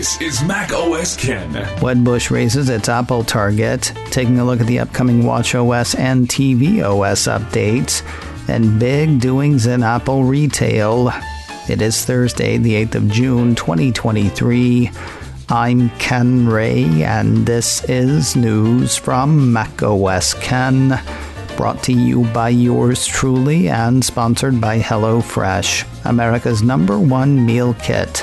This is macOS Ken. Wedbush raises its Apple target, taking a look at the upcoming watchOS and tvOS updates, and big doings in Apple retail. It is Thursday, the 8th of June, 2023. I'm Ken Ray, and this is news from macOS Ken, brought to you by yours truly and sponsored by HelloFresh, America's #1 meal kit.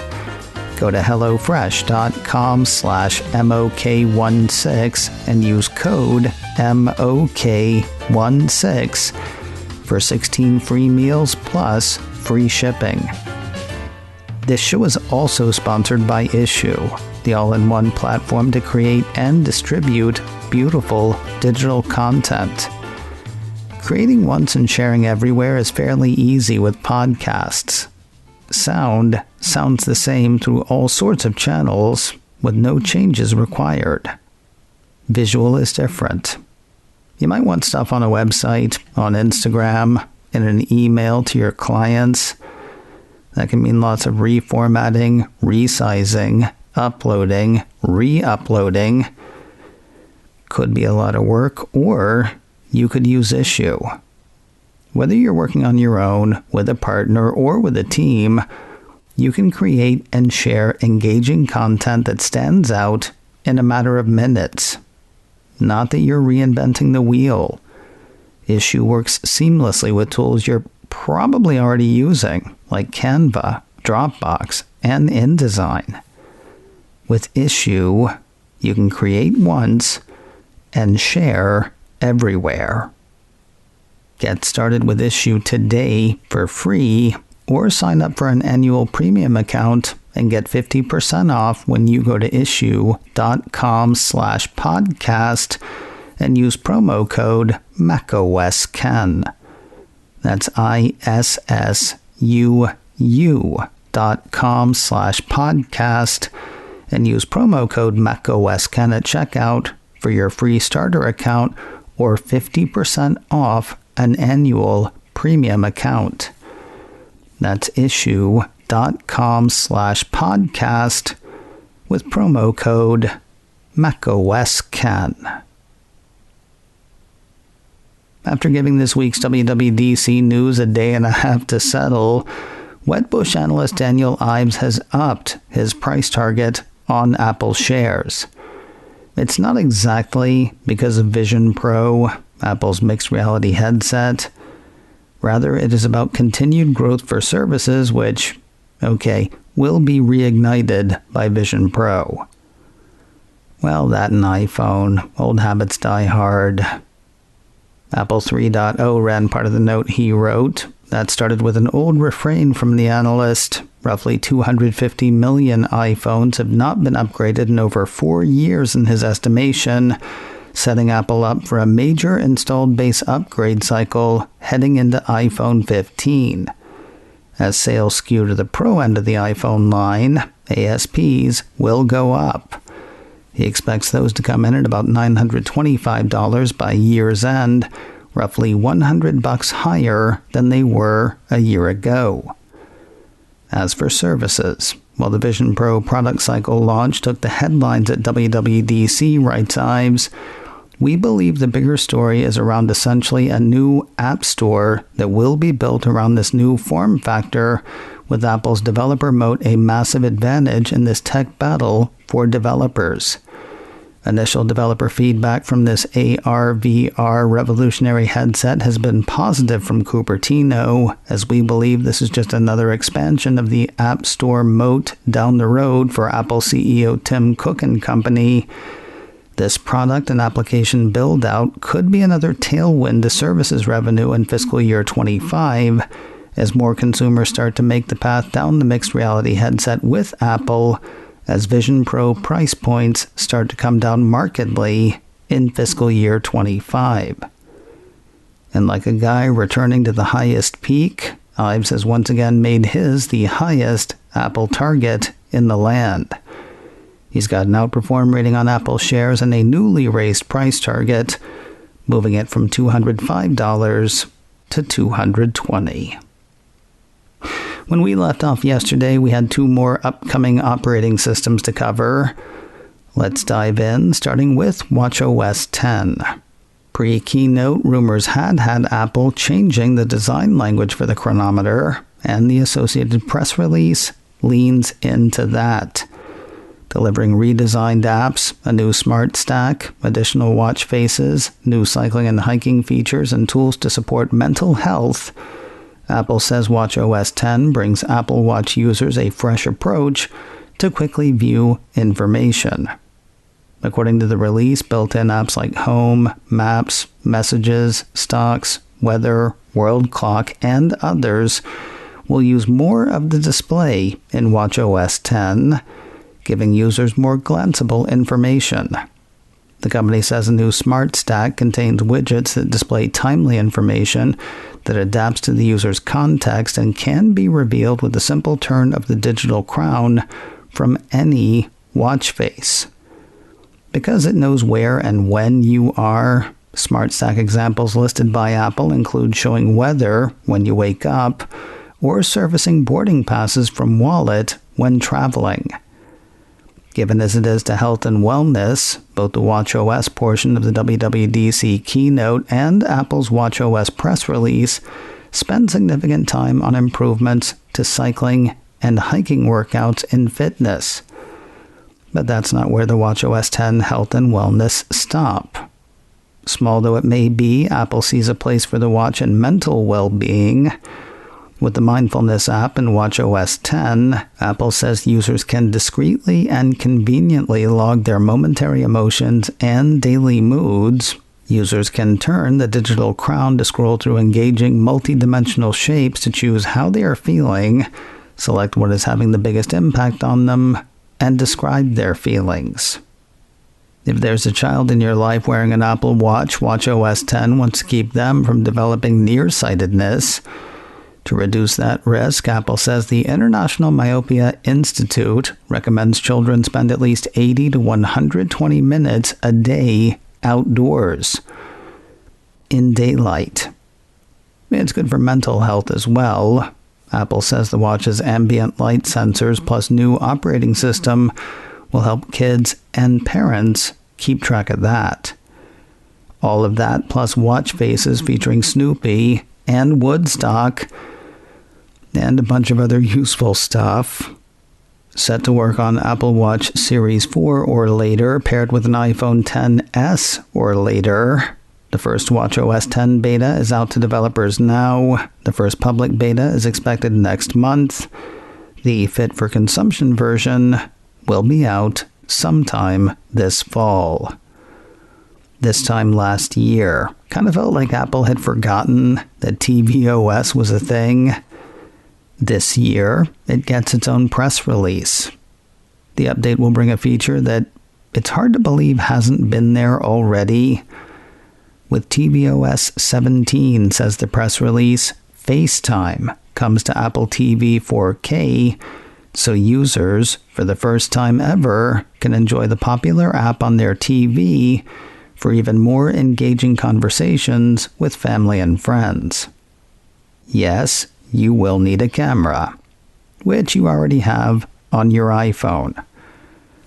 Go to hellofresh.com/MOK16 and use code MOK16 for 16 free meals plus free shipping. This show is also sponsored by Issue, the all-in-one platform to create and distribute beautiful digital content. Creating once and sharing everywhere is fairly easy with podcasts. Sound sounds the same through all sorts of channels with no changes required. Visual is different. You might want stuff on a website, on Instagram, in an email to your clients. That can mean lots of reformatting, resizing, uploading, re-uploading. Could be a lot of work, or you could use Issue. Whether you're working on your own, with a partner, or with a team, you can create and share engaging content that stands out in a matter of minutes. Not that you're reinventing the wheel. Issue works seamlessly with tools you're probably already using, like Canva, Dropbox, and InDesign. With Issue, you can create once and share everywhere. Get started with Issue today for free, or sign up for an annual premium account and get 50% off when you go to issue.com/podcast and use promo code macOSKen. That's ISSUU.com/podcast and use promo code macOSKen at checkout for your free starter account or 50% off an annual premium account. That's issue.com/podcast with promo code macOSKen. After giving this week's WWDC news a day and a half to settle, Wedbush analyst Daniel Ives has upped his price target on Apple shares. It's not exactly because of Vision Pro, Apple's mixed reality headset. Rather, it is about continued growth for services which, will be reignited by Vision Pro. Well, that and iPhone. Old habits die hard. Apple 3.0 ran part of the note he wrote. That started with an old refrain from the analyst. Roughly 250 million iPhones have not been upgraded in over 4 years in his estimation, setting Apple up for a major installed base upgrade cycle heading into iPhone 15. As sales skew to the Pro end of the iPhone line, ASPs will go up. He expects those to come in at about $925 by year's end, roughly $100 higher than they were a year ago. As for services, while the Vision Pro product cycle launch took the headlines at WWDC, writes Ives, we believe the bigger story is around essentially a new app store that will be built around this new form factor, with Apple's developer moat a massive advantage in this tech battle for developers. Initial developer feedback from this AR/VR revolutionary headset has been positive from Cupertino, as we believe this is just another expansion of the App Store moat down the road for Apple CEO Tim Cook and company. This product and application build-out could be another tailwind to services revenue in fiscal year 25, as more consumers start to make the path down the mixed reality headset with Apple, as Vision Pro price points start to come down markedly in fiscal year 25. And like a guy returning to the highest peak, Ives has once again made his the highest Apple target in the land. He's got an outperform rating on Apple shares and a newly raised price target, moving it from $205 to $220. When we left off yesterday, we had 2 more upcoming operating systems to cover. Let's dive in, starting with watchOS 10. Pre-keynote, rumors had Apple changing the design language for the chronometer, and the associated press release leans into that. Delivering redesigned apps, a new smart stack, additional watch faces, new cycling and hiking features, and tools to support mental health, Apple says watchOS 10 brings Apple Watch users a fresh approach to quickly view information. According to the release, built-in apps like Home, Maps, Messages, Stocks, Weather, World Clock, and others will use more of the display in watchOS 10, giving users more glanceable information. The company says a new smart stack contains widgets that display timely information that adapts to the user's context and can be revealed with a simple turn of the digital crown from any watch face. Because it knows where and when you are, smart stack examples listed by Apple include showing weather when you wake up or servicing boarding passes from Wallet when traveling. Given as it is to health and wellness, both the watchOS portion of the WWDC keynote and Apple's watchOS press release spend significant time on improvements to cycling and hiking workouts in fitness. But that's not where the watchOS 10 health and wellness stop. Small though it may be, Apple sees a place for the watch in mental well-being. With the Mindfulness app in watchOS 10, Apple says users can discreetly and conveniently log their momentary emotions and daily moods. Users can turn the digital crown to scroll through engaging multi-dimensional shapes to choose how they are feeling, select what is having the biggest impact on them, and describe their feelings. If there's a child in your life wearing an Apple Watch, watchOS 10 wants to keep them from developing nearsightedness. To reduce that risk, Apple says the International Myopia Institute recommends children spend at least 80 to 120 minutes a day outdoors, in daylight. It's good for mental health as well. Apple says the watch's ambient light sensors plus new operating system will help kids and parents keep track of that. All of that plus watch faces featuring Snoopy and Woodstock and a bunch of other useful stuff. Set to work on Apple Watch Series 4 or later, paired with an iPhone XS or later. The first watchOS 10 beta is out to developers now. The first public beta is expected next month. The fit-for-consumption version will be out sometime this fall. This time last year, kind of felt like Apple had forgotten that tvOS was a thing. This year, it gets its own press release. The update will bring a feature that it's hard to believe hasn't been there already. With tvOS 17, says the press release, FaceTime comes to Apple TV 4K, so users, for the first time ever, can enjoy the popular app on their TV for even more engaging conversations with family and friends. Yes, you will need a camera, which you already have on your iPhone.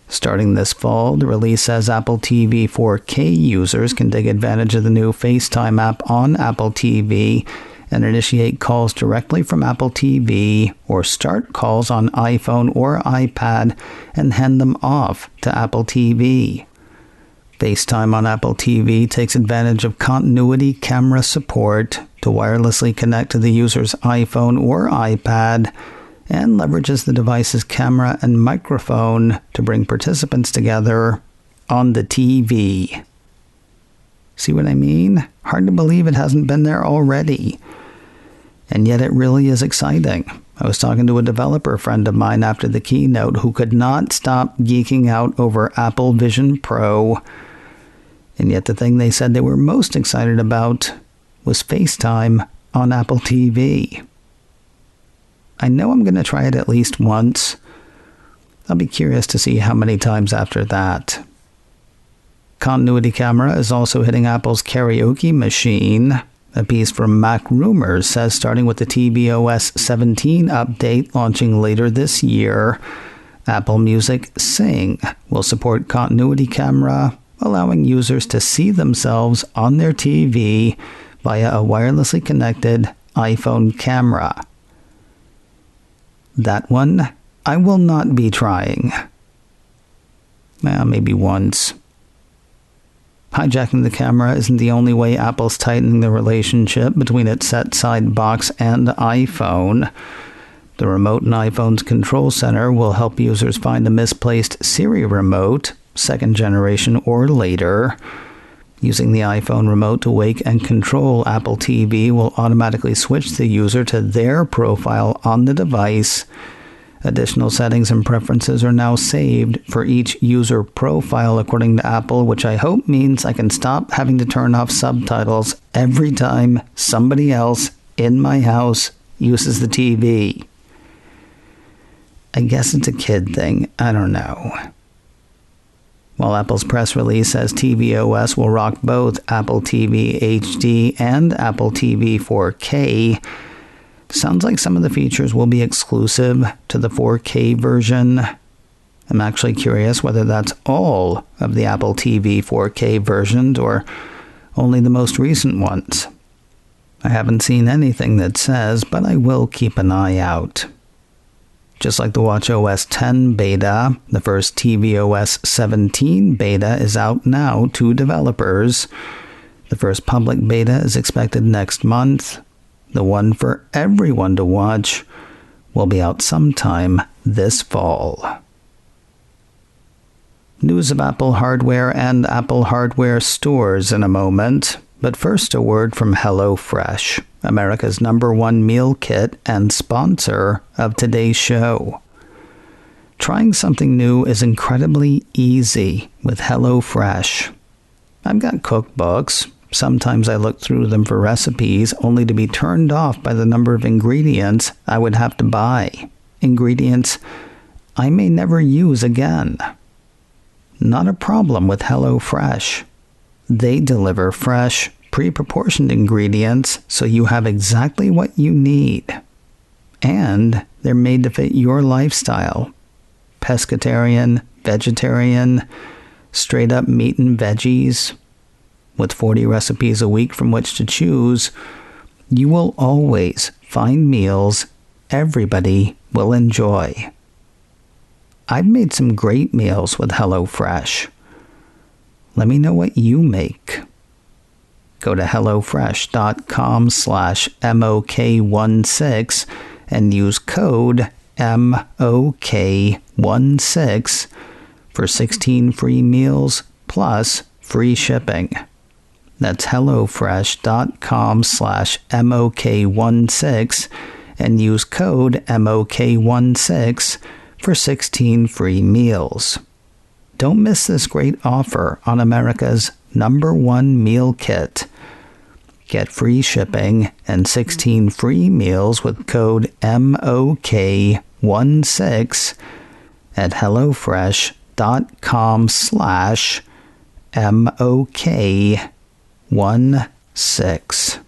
Starting this fall, the release says Apple TV 4K users can take advantage of the new FaceTime app on Apple TV and initiate calls directly from Apple TV or start calls on iPhone or iPad and hand them off to Apple TV. FaceTime on Apple TV takes advantage of continuity camera support to wirelessly connect to the user's iPhone or iPad and leverages the device's camera and microphone to bring participants together on the TV. See what I mean? Hard to believe it hasn't been there already. And yet it really is exciting. I was talking to a developer friend of mine after the keynote who could not stop geeking out over Apple Vision Pro. And yet the thing they said they were most excited about was FaceTime on Apple TV. I know I'm going to try it at least once. I'll be curious to see how many times after that. Continuity camera is also hitting Apple's karaoke machine. A piece from Mac Rumors says starting with the tvOS 17 update launching later this year, Apple Music Sing will support continuity camera, allowing users to see themselves on their TV via a wirelessly connected iPhone camera. That one I will not be trying. Maybe once. Hijacking the camera isn't the only way Apple's tightening the relationship between its set-side box and iPhone. The remote in iPhone's control center will help users find a misplaced Siri remote, second generation or later. Using the iPhone remote to wake and control Apple TV will automatically switch the user to their profile on the device. Additional settings and preferences are now saved for each user profile, according to Apple, which I hope means I can stop having to turn off subtitles every time somebody else in my house uses the TV. I guess it's a kid thing. I don't know. While Apple's press release says tvOS will rock both Apple TV HD and Apple TV 4K, sounds like some of the features will be exclusive to the 4K version. I'm actually curious whether that's all of the Apple TV 4K versions or only the most recent ones. I haven't seen anything that says, but I will keep an eye out. Just like the watchOS 10 beta, the first tvOS 17 beta is out now to developers. The first public beta is expected next month. The one for everyone to watch will be out sometime this fall. News of Apple hardware and Apple hardware stores in a moment, but first a word from HelloFresh, America's #1 meal kit and sponsor of today's show. Trying something new is incredibly easy with HelloFresh. I've got cookbooks. Sometimes I look through them for recipes, only to be turned off by the number of ingredients I would have to buy. Ingredients I may never use again. Not a problem with HelloFresh. They deliver fresh, pre-proportioned ingredients so you have exactly what you need. And they're made to fit your lifestyle. Pescatarian, vegetarian, straight up meat and veggies. With 40 recipes a week from which to choose, you will always find meals everybody will enjoy. I've made some great meals with HelloFresh. Let me know what you make. Go to hellofresh.com/MOK16 and use code MOK16 for 16 free meals plus free shipping. That's hellofresh.com/MOK16 and use code MOK16 for 16 free meals. Don't miss this great offer on America's #1 meal kit. Get free shipping and 16 free meals with code MOK16 at hellofresh.com/MOK16.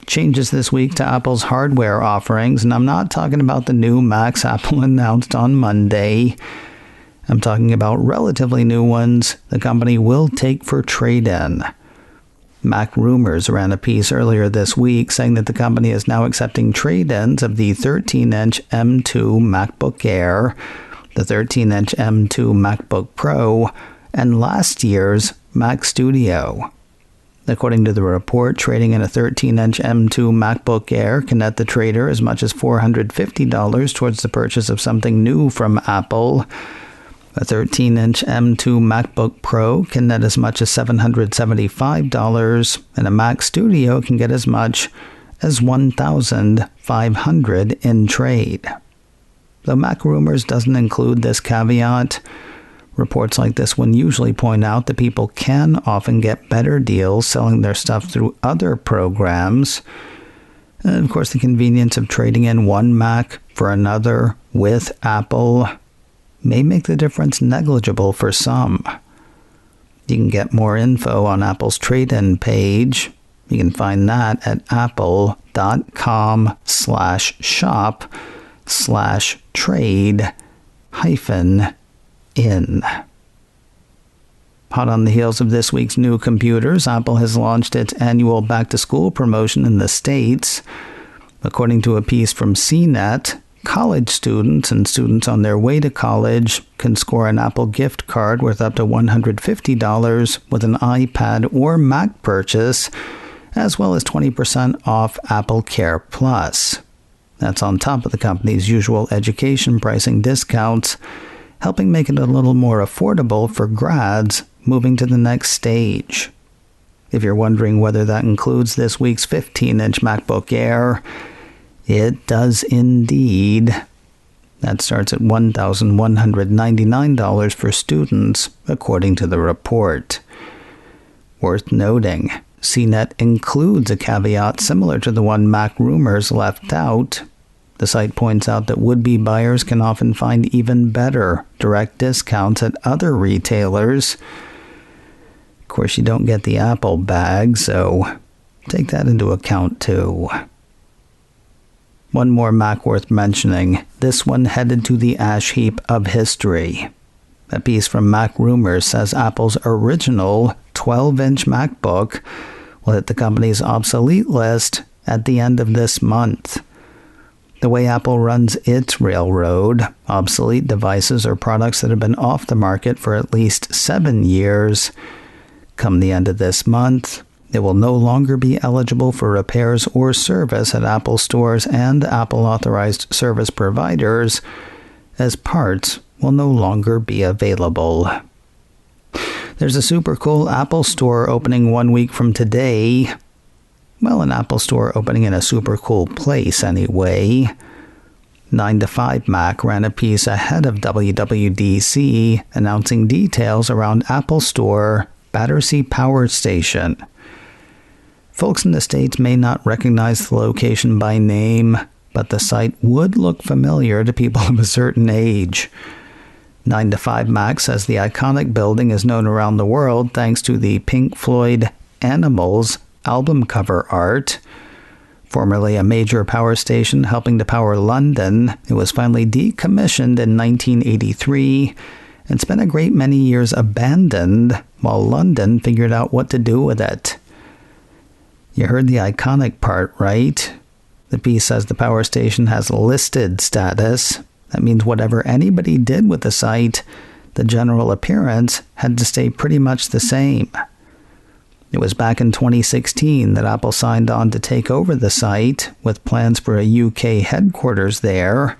Changes this week to Apple's hardware offerings, and I'm not talking about the new Macs Apple announced on Monday. I'm talking about relatively new ones the company will take for trade-in. Mac Rumors ran a piece earlier this week saying that the company is now accepting trade-ins of the 13-inch M2 MacBook Air, the 13-inch M2 MacBook Pro, and last year's Mac Studio. According to the report, trading in a 13-inch M2 MacBook Air can net the trader as much as $450 towards the purchase of something new from Apple. A 13-inch M2 MacBook Pro can net as much as $775, and a Mac Studio can get as much as $1,500 in trade. Though Mac Rumors doesn't include this caveat, reports like this one usually point out that people can often get better deals selling their stuff through other programs. And of course, the convenience of trading in one Mac for another with Apple may make the difference negligible for some. You can get more info on Apple's trade-in page. You can find that at apple.com/shop/trade-in. Hot on the heels of this week's new computers, Apple has launched its annual back-to-school promotion in the States. According to a piece from CNET, college students and students on their way to college can score an Apple gift card worth up to $150 with an iPad or Mac purchase, as well as 20% off Apple Care Plus. That's on top of the company's usual education pricing discounts, helping make it a little more affordable for grads moving to the next stage. If you're wondering whether that includes this week's 15-inch MacBook Air, it does indeed. That starts at $1,199 for students, according to the report. Worth noting, CNET includes a caveat similar to the one Mac Rumors left out. The site points out that would-be buyers can often find even better direct discounts at other retailers. Of course, you don't get the Apple bag, so take that into account too. One more Mac worth mentioning, this one headed to the ash heap of history. A piece from Mac Rumors says Apple's original 12-inch MacBook will hit the company's obsolete list at the end of this month. The way Apple runs its railroad, obsolete devices are products that have been off the market for at least 7 years. Come the end of this month, they will no longer be eligible for repairs or service at Apple stores and Apple-authorized service providers, as parts will no longer be available. There's a super cool Apple store opening 1 week from today. Well, an Apple store opening in a super cool place anyway. 9to5Mac ran a piece ahead of WWDC announcing details around Apple Store Battersea Power Station. Folks in the States may not recognize the location by name, but the site would look familiar to people of a certain age. 9to5Mac says the iconic building is known around the world thanks to the Pink Floyd Animals album cover art. Formerly a major power station helping to power London, it was finally decommissioned in 1983 and spent a great many years abandoned while London figured out what to do with it. You heard the iconic part, right? The piece says the power station has listed status. That means whatever anybody did with the site, the general appearance had to stay pretty much the same. It was back in 2016 that Apple signed on to take over the site, with plans for a UK headquarters there.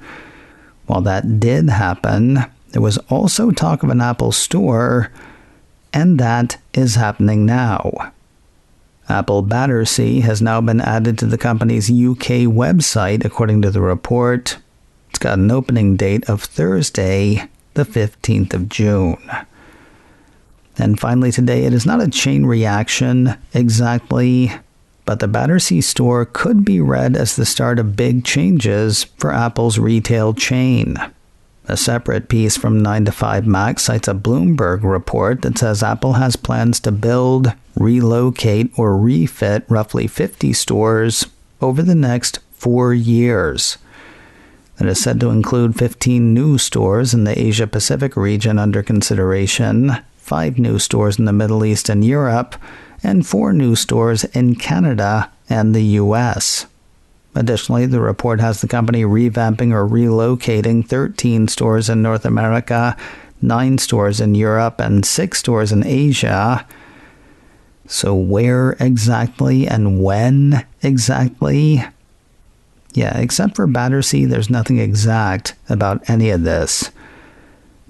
While that did happen, there was also talk of an Apple store, and that is happening now. Apple Battersea has now been added to the company's UK website, according to the report. It's got an opening date of Thursday, the 15th of June. And finally today, it is not a chain reaction exactly, but the Battersea store could be read as the start of big changes for Apple's retail chain. A separate piece from 9to5Mac cites a Bloomberg report that says Apple has plans to build, relocate, or refit roughly 50 stores over the next 4 years. It is said to include 15 new stores in the Asia-Pacific region under consideration, 5 new stores in the Middle East and Europe, and 4 new stores in Canada and the US. Additionally, the report has the company revamping or relocating 13 stores in North America, 9 stores in Europe, and 6 stores in Asia. So where exactly and when exactly? Yeah, except for Battersea, there's nothing exact about any of this.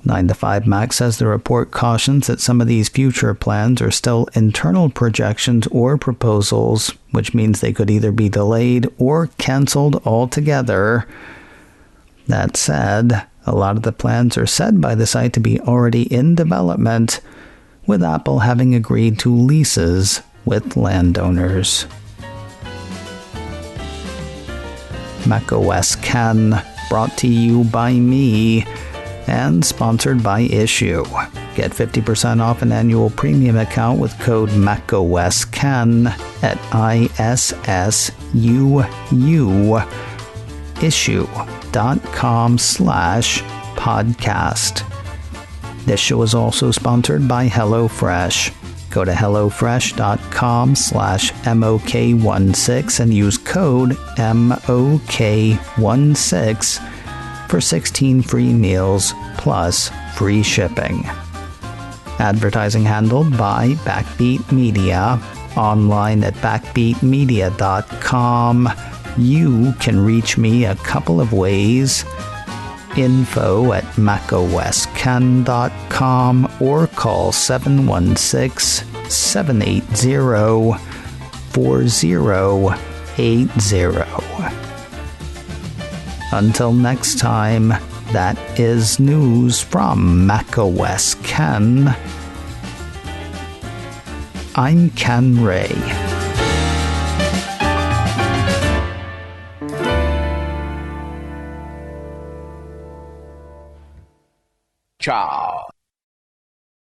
9to5Mac says the report cautions that some of these future plans are still internal projections or proposals, which means they could either be delayed or canceled altogether. That said, a lot of the plans are said by the site to be already in development, with Apple having agreed to leases with landowners. macOS Can, brought to you by me, and sponsored by Issue. Get 50% off an annual premium account with code MacOSKen at issueissue.com/podcast. This show is also sponsored by HelloFresh. Go to hellofresh.com/MOK16 and use code MOK16 for 16 free meals plus free shipping. Advertising handled by Backbeat Media. Online at backbeatmedia.com. You can reach me a couple of ways. Info at macosken.com or call 716-780-4080. Until next time, that is news from macOS Ken. I'm Ken Ray. Ciao.